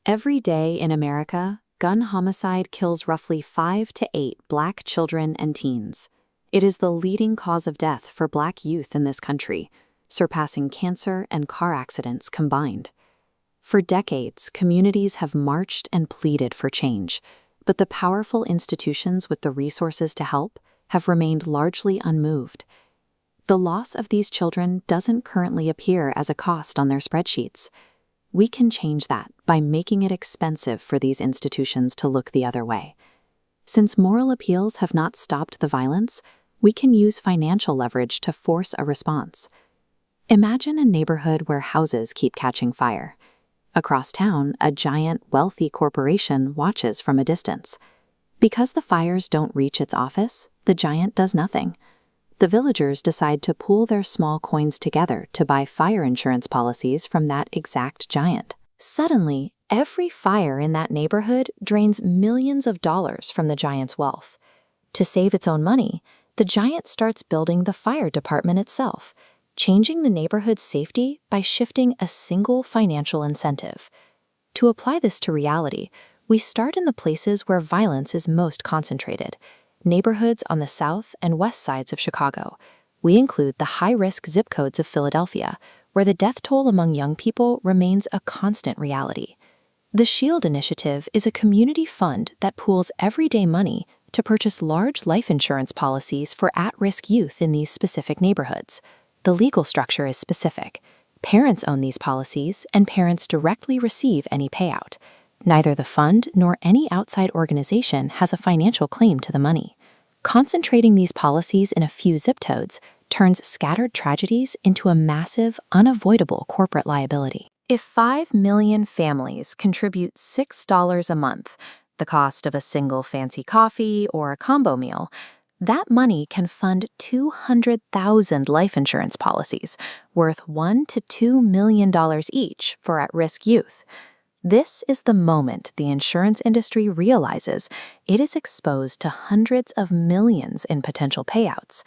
Every day in America, gun homicide kills roughly 5 to 8 Black children and teens. It is the leading cause of death for Black youth in this country, surpassing cancer and car accidents combined. For decades, communities have marched and pleaded for change, but the powerful institutions with the resources to help have remained largely unmoved. The loss of these children doesn't currently appear as a cost on their spreadsheets. We can change that by making it expensive for these institutions to look the other way. Since moral appeals have not stopped the violence, we can use financial leverage to force a response. Imagine a neighborhood where houses keep catching fire. Across town, a giant, wealthy corporation watches from a distance. Because the fires don't reach its office, the giant does nothing. The villagers decide to pool their small coins together to buy fire insurance policies from that exact giant. Suddenly, every fire in that neighborhood drains millions of dollars from the giant's wealth. To save its own money, the giant starts building the fire department itself, changing the neighborhood's safety by shifting a single financial incentive. To apply this to reality, we start in the places where violence is most concentrated, neighborhoods on the south and west sides of Chicago. We include the high-risk zip codes of Philadelphia, where the death toll among young people remains a constant reality. The SHIELD initiative is a community fund that pools everyday money to purchase large life insurance policies for at-risk youth in these specific neighborhoods. The legal structure is specific. Parents own these policies, and parents directly receive any payout. Neither the fund nor any outside organization has a financial claim to the money. Concentrating these policies in a few zip codes turns scattered tragedies into a massive, unavoidable corporate liability. If 5 million families contribute $6 a month, the cost of a single fancy coffee or a combo meal, that money can fund 200,000 life insurance policies worth $1 to $2 million each for at-risk youth. This is the moment the insurance industry realizes it is exposed to hundreds of millions in potential payouts.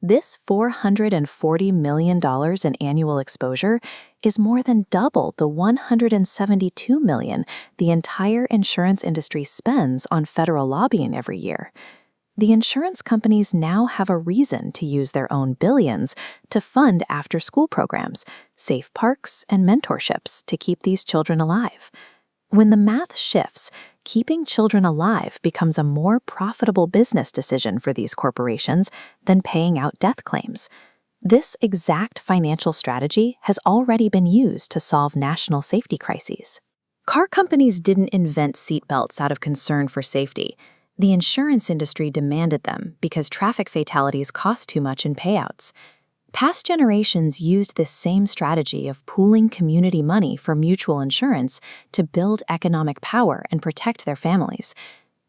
This $440 million in annual exposure is more than double the $172 million the entire insurance industry spends on federal lobbying every year. The insurance companies now have a reason to use their own billions to fund after-school programs, safe parks, and mentorships to keep these children alive. When the math shifts, keeping children alive becomes a more profitable business decision for these corporations than paying out death claims. This exact financial strategy has already been used to solve national safety crises. Car companies didn't invent seatbelts out of concern for safety. The insurance industry demanded them because traffic fatalities cost too much in payouts. Past generations used this same strategy of pooling community money for mutual insurance to build economic power and protect their families.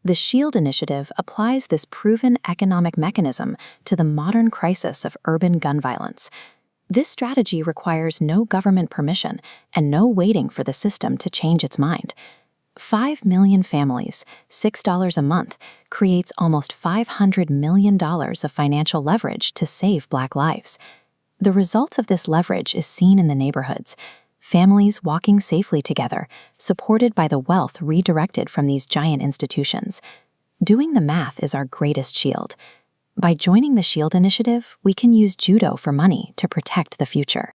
The SHIELD initiative applies this proven economic mechanism to the modern crisis of urban gun violence. This strategy requires no government permission and no waiting for the system to change its mind. 5 million families, $6 a month, creates almost $500 million of financial leverage to save Black lives. The result of this leverage is seen in the neighborhoods. Families walking safely together, supported by the wealth redirected from these giant institutions. Doing the math is our greatest shield. By joining the SHIELD initiative, we can use judo for money to protect the future.